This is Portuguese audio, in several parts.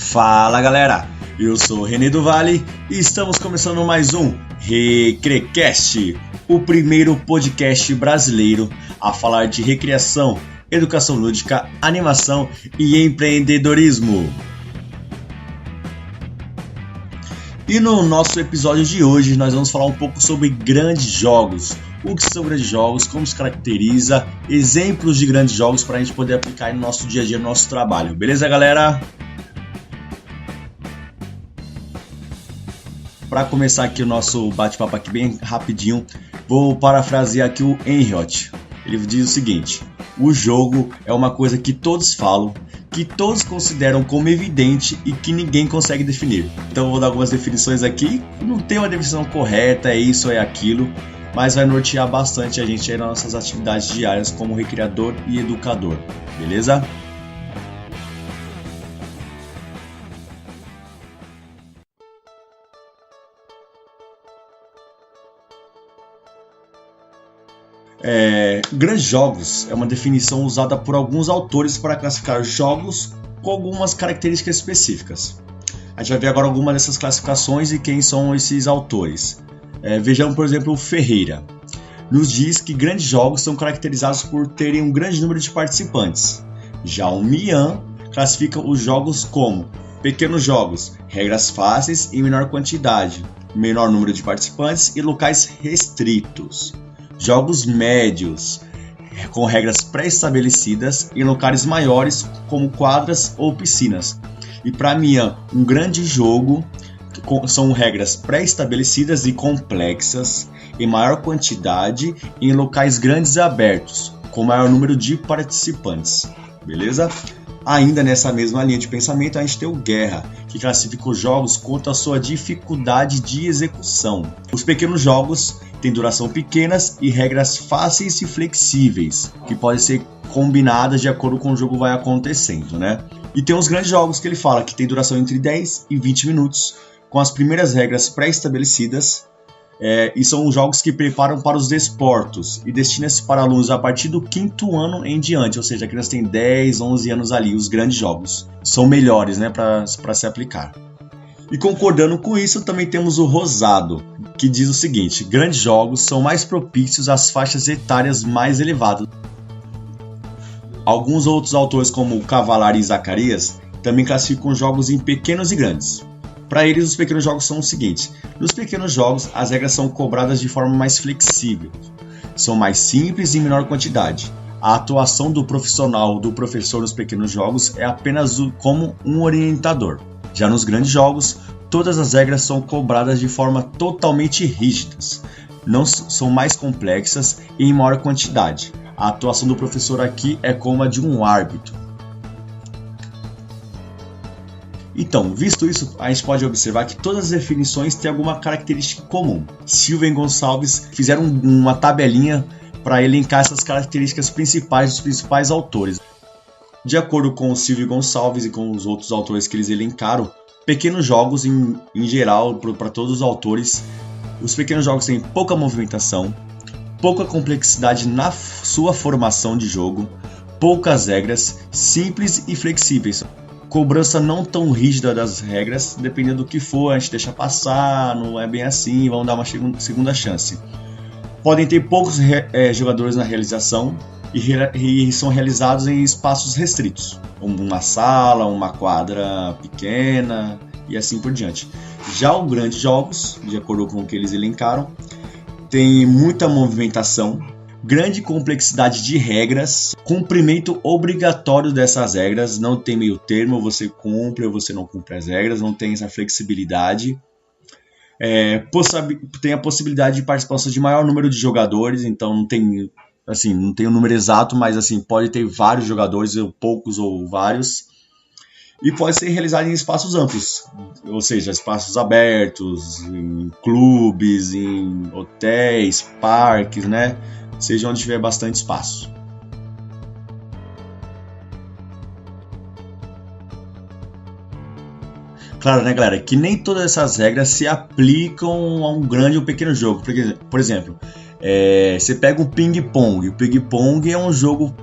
Fala galera, eu sou René do Vale e estamos começando mais um Recrecast, o primeiro podcast brasileiro a falar de recreação, educação lúdica, animação e empreendedorismo. E no nosso episódio de hoje nós vamos falar um pouco sobre grandes jogos. O que são grandes jogos, como se caracteriza, exemplos de grandes jogos para a gente poder aplicar no nosso dia a dia, no nosso trabalho. Beleza, galera? Para começar aqui o nosso bate-papo aqui bem rapidinho, vou parafrasear aqui o Henriot. Ele diz o seguinte: o jogo é uma coisa que todos falam, que todos consideram como evidente e que ninguém consegue definir. Então eu vou dar algumas definições aqui. Não tem uma definição correta, é isso, é aquilo, mas vai nortear bastante a gente aí nas nossas atividades diárias como recreador e educador, beleza? Grandes jogos é uma definição usada por alguns autores para classificar jogos com algumas características específicas. A gente vai ver agora algumas dessas classificações e quem são esses autores. Vejamos, por exemplo, o Ferreira. Nos diz que grandes jogos são caracterizados por terem um grande número de participantes. Já o Mian classifica os jogos como pequenos jogos, regras fáceis e menor quantidade, menor número de participantes e locais restritos. Jogos médios, com regras pré-estabelecidas em locais maiores como quadras ou piscinas. E para mim, um grande jogo são regras pré-estabelecidas e complexas em maior quantidade em locais grandes e abertos, com maior número de participantes. Beleza? Ainda nessa mesma linha de pensamento, a gente tem o Guerra, que classifica os jogos quanto à sua dificuldade de execução. Os pequenos jogos têm duração pequenas e regras fáceis e flexíveis, que podem ser combinadas de acordo com o jogo vai acontecendo, né? E tem os grandes jogos que ele fala que tem duração entre 10 e 20 minutos, com as primeiras regras pré-estabelecidas, e são os jogos que preparam para os desportos e destinam-se para alunos a partir do 5º ano em diante, ou seja, a criança tem 10, 11 anos ali. Os grandes jogos são melhores, né, para se aplicar. E concordando com isso, também temos o Rosado, que diz o seguinte: grandes jogos são mais propícios às faixas etárias mais elevadas. Alguns outros autores, como Cavalari e Zacarias, também classificam jogos em pequenos e grandes. Para eles, os pequenos jogos são o seguinte: nos pequenos jogos, as regras são cobradas de forma mais flexível, são mais simples e em menor quantidade. A atuação do profissional, do professor nos pequenos jogos é apenas como um orientador. Já nos grandes jogos, todas as regras são cobradas de forma totalmente rígidas, não são mais complexas e em maior quantidade. A atuação do professor aqui é como a de um árbitro. Então, visto isso, a gente pode observar que todas as definições têm alguma característica comum. Silva e Gonçalves fizeram uma tabelinha para elencar essas características principais dos principais autores. De acordo com o Silva e Gonçalves e com os outros autores que eles elencaram, pequenos jogos em geral, para todos os autores, os pequenos jogos têm pouca movimentação, pouca complexidade na sua formação de jogo, poucas regras, simples e flexíveis. Cobrança não tão rígida das regras, dependendo do que for, a gente deixa passar, não é bem assim, vamos dar uma segunda chance. Podem ter poucos jogadores na realização e são realizados em espaços restritos, uma sala, uma quadra pequena e assim por diante. Já os grandes jogos, de acordo com o que eles elencaram, tem muita movimentação, grande complexidade de regras, cumprimento obrigatório dessas regras, não tem meio termo, você cumpre ou você não cumpre as regras, não tem essa flexibilidade. Tem a possibilidade de participação de maior número de jogadores, então não tem um número exato, mas assim, pode ter vários jogadores, ou poucos ou vários. E pode ser realizado em espaços amplos, ou seja, espaços abertos, em clubes, em hotéis, parques, né? Seja onde tiver bastante espaço. Claro, né, galera, que nem todas essas regras se aplicam a um grande ou pequeno jogo. Por exemplo, você pega o ping-pong. O ping-pong é um jogo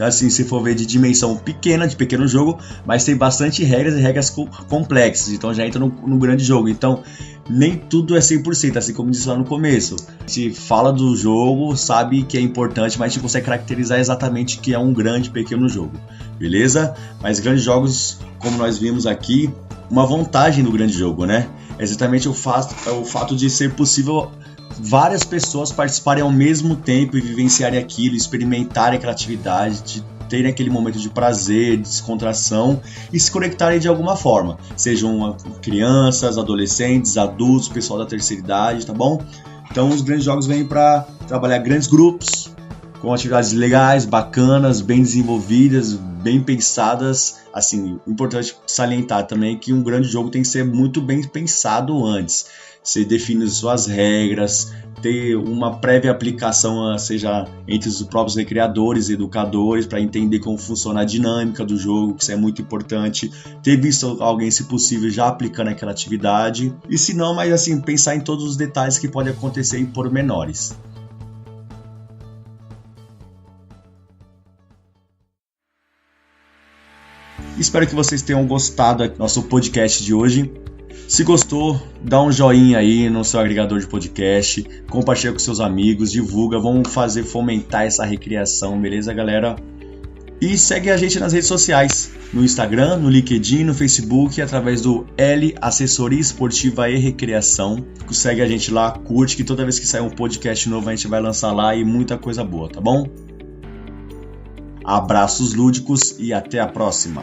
assim, se for ver de dimensão pequena, de pequeno jogo, mas tem bastante regras e regras complexas, então já entra no grande jogo. Então, nem tudo é 100%, assim como disse lá no começo. A gente fala do jogo, sabe que é importante, mas a gente consegue caracterizar exatamente o que é um grande, pequeno jogo, beleza? Mas grandes jogos, como nós vimos aqui, uma vantagem do grande jogo, né? É exatamente o fato de ser possível várias pessoas participarem ao mesmo tempo e vivenciarem aquilo, experimentarem aquela atividade, terem aquele momento de prazer, de descontração e se conectarem de alguma forma, sejam crianças, adolescentes, adultos, pessoal da terceira idade, tá bom? Então os grandes jogos vêm para trabalhar grandes grupos, com atividades legais, bacanas, bem desenvolvidas, bem pensadas. Assim, importante salientar também que um grande jogo tem que ser muito bem pensado antes. Você define suas regras, ter uma prévia aplicação, seja entre os próprios criadores e educadores, para entender como funciona a dinâmica do jogo, que isso é muito importante. Ter visto alguém, se possível, já aplicando aquela atividade. E se não, mas assim, pensar em todos os detalhes que podem acontecer em pormenores. Espero que vocês tenham gostado do nosso podcast de hoje. Se gostou, dá um joinha aí no seu agregador de podcast, compartilha com seus amigos, divulga, vamos fomentar essa recriação, beleza, galera? E segue a gente nas redes sociais, no Instagram, no LinkedIn, no Facebook, através do L Assessoria Esportiva e Recreação. Segue a gente lá, curte, que toda vez que sair um podcast novo a gente vai lançar lá e muita coisa boa, tá bom? Abraços lúdicos e até a próxima!